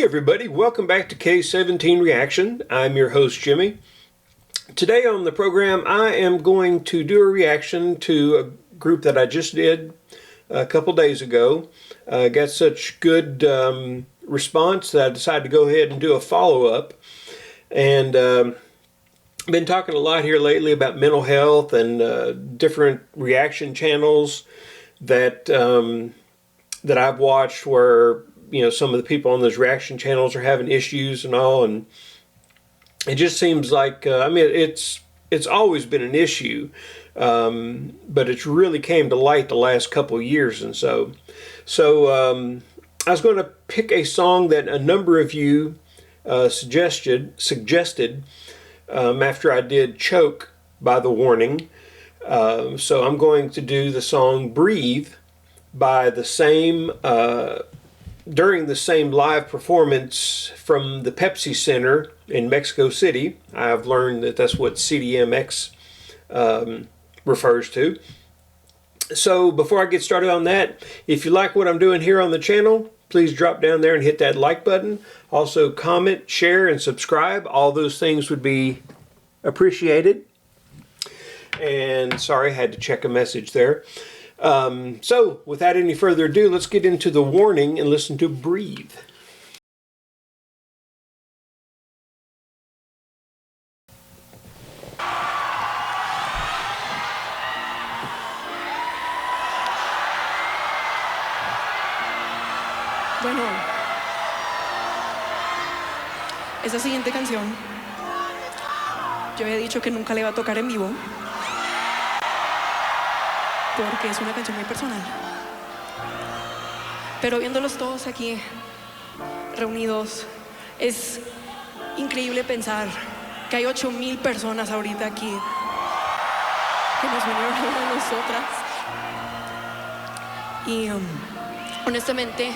everybody, welcome back to K17 Reaction. I'm your host Jimmy. Today on the program I am going to do a reaction to a group that I just did a couple days ago. Got such good response that I decided to go ahead and do a follow-up. And been talking a lot here lately about mental health and different reaction channels that that I've watched where some of the people on those reaction channels are having issues and all, and it just seems like it's always been an issue, but it's really came to light the last couple of years. And so I was going to pick a song that a number of you suggested after I did Choke by The Warning. So I'm going to do the song Breathe by the same during the same live performance from the Pepsi Center in Mexico City. I've learned that that's what CDMX refers to. So before I get started on that, if you like what I'm doing here on the channel, please drop down there and hit that like button. Also comment, share, and subscribe. All those things would be appreciated. And sorry, I had to check a message there. So without any further ado, let's get into The Warning and listen to Breathe. Bueno, esa siguiente canción yo había dicho que nunca la iba a tocar en vivo porque es una canción muy personal, pero viéndolos todos aquí reunidos es increíble pensar que hay 8,000 personas ahorita aquí que nos vinieron a ver a nosotras y honestamente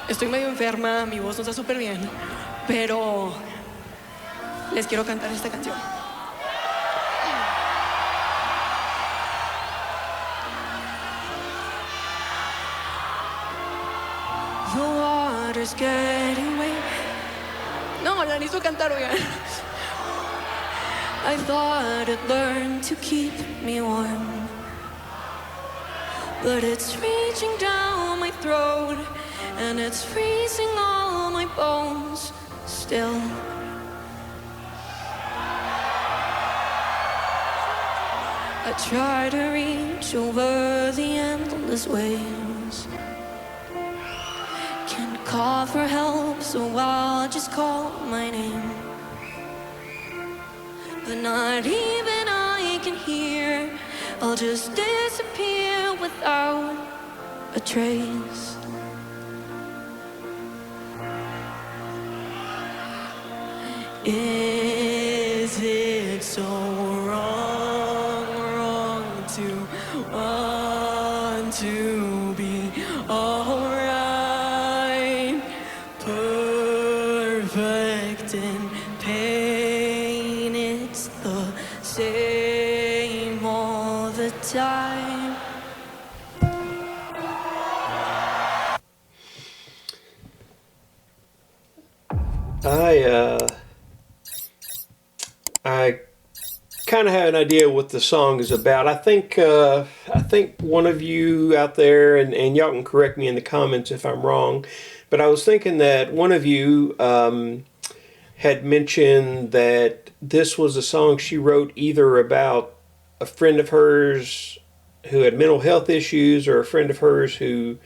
estoy medio enferma, mi voz no está súper bien, pero les quiero cantar esta canción. The water's getting way. No, la necesito cantar, oigan. I thought it learned to keep me warm, but it's reaching down my throat and it's freezing all my bones still. I try to reach over the endless waves, can't call for help, so I'll just call my name, but not even I can hear. I'll just disappear without a trace. Is it so wrong to want to be alright? Perfect in pain, it's the same all the time. I kind of have an idea what the song is about. I think one of you out there, and y'all can correct me in the comments if I'm wrong, but I was thinking that one of you had mentioned that this was a song she wrote either about a friend of hers who had mental health issues or a friend of hers who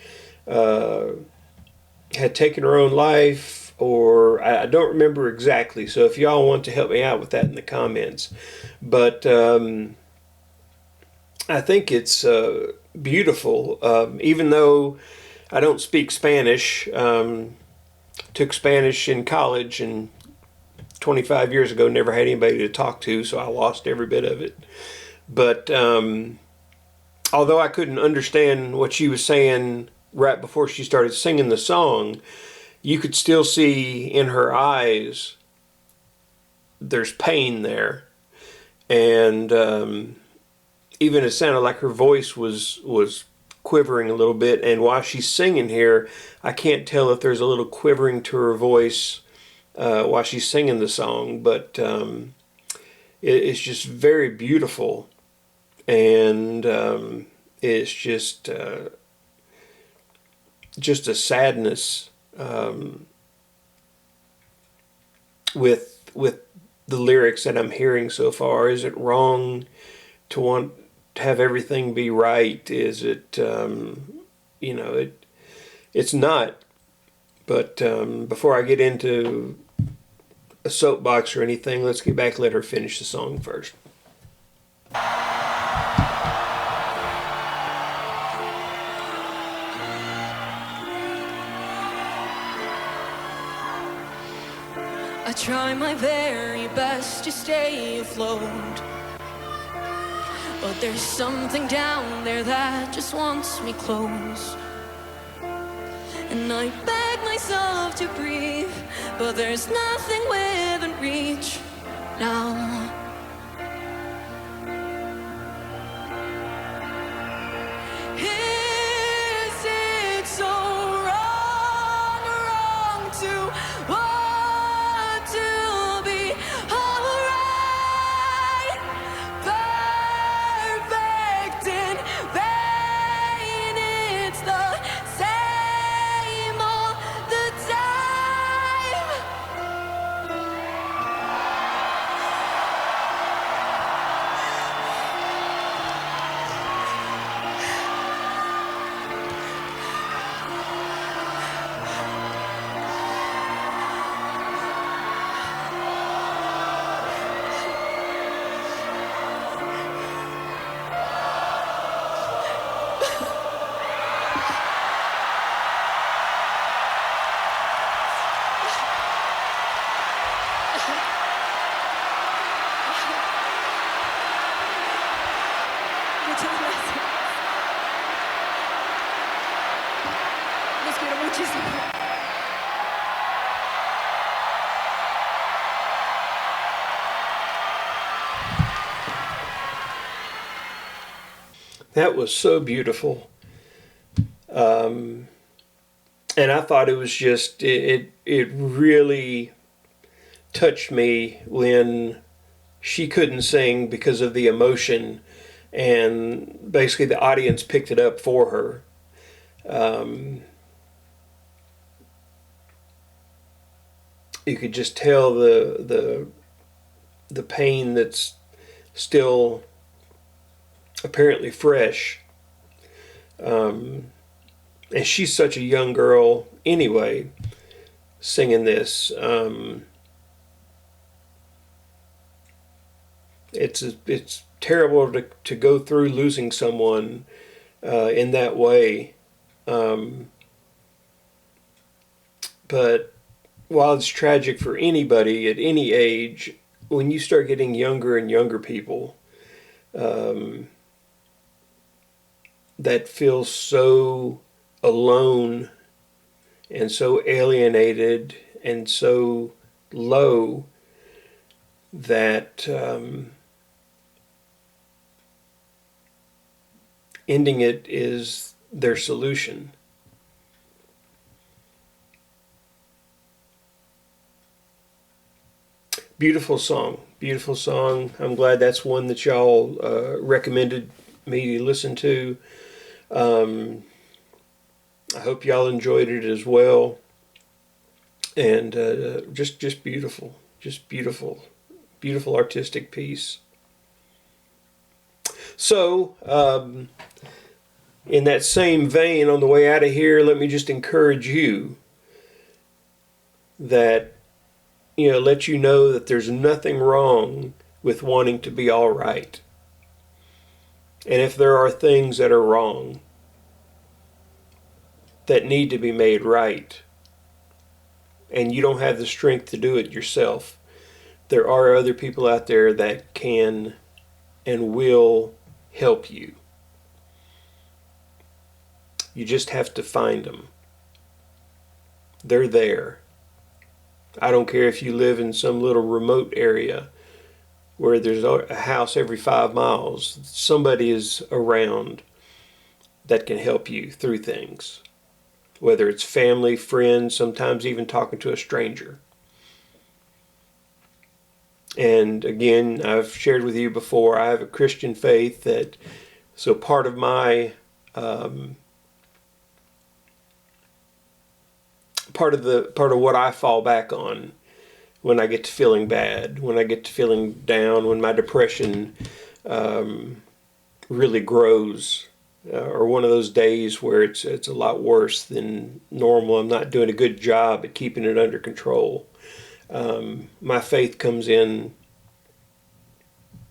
had taken her own life, or I don't remember exactly, so if y'all want to help me out with that in the comments. But I think it's beautiful, even though I don't speak Spanish. Took Spanish in college, and 25 years ago never had anybody to talk to, so I lost every bit of it. But although I couldn't understand what she was saying right before she started singing the song, you could still see in her eyes there's pain there, and even it sounded like her voice was quivering a little bit, and while she's singing here, I can't tell if there's a little quivering to her voice while she's singing the song, but it's just very beautiful, and it's just a sadness with the lyrics that I'm hearing so far. Is it wrong to want to have everything be right? Is it, it's not. But before I get into a soapbox or anything, let's get back and let her finish the song first. I try my very best to stay afloat, but there's something down there that just wants me close. And I beg myself to breathe, but there's nothing within reach now. Is it so wrong to want to be alright? Perfect in vain, it's the same all the time. Muchas gracias. Los quiero muchísimo. That was so beautiful. And I thought it was just, it really touched me when she couldn't sing because of the emotion, and basically the audience picked it up for her. You could just tell the pain that's still apparently fresh. And she's such a young girl anyway, singing this. It's terrible to go through losing someone in that way. But while it's tragic for anybody at any age, when you start getting younger and younger people that feel so alone and so alienated and so low, that ending it is their solution. Beautiful song, beautiful song. I'm glad that's one that y'all recommended me to listen to. I hope y'all enjoyed it as well. And just beautiful, beautiful artistic piece. So, in that same vein, on the way out of here, let me just encourage you that, let you know that there's nothing wrong with wanting to be all right. And if there are things that are wrong that need to be made right, and you don't have the strength to do it yourself, there are other people out there that can and will help you. You just have to find them. They're there. I don't care if you live in some little remote area where there's a house every 5 miles. Somebody is around that can help you through things, whether it's family, friends, sometimes even talking to a stranger. And again, I've shared with you before, I have a Christian faith so part of my part of what I fall back on when I get to feeling bad, when I get to feeling down, when my depression really grows, or one of those days where it's a lot worse than normal. I'm not doing a good job at keeping it under control. My faith comes in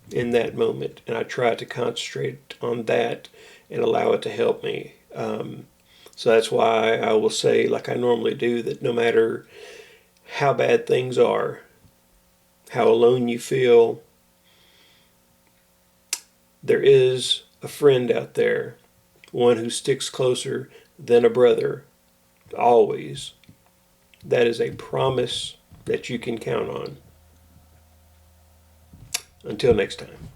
that moment, and I try to concentrate on that and allow it to help me. So that's why I will say, like I normally do, that no matter how bad things are, how alone you feel, there is a friend out there, one who sticks closer than a brother, always. That is a promise that you can count on. Until next time.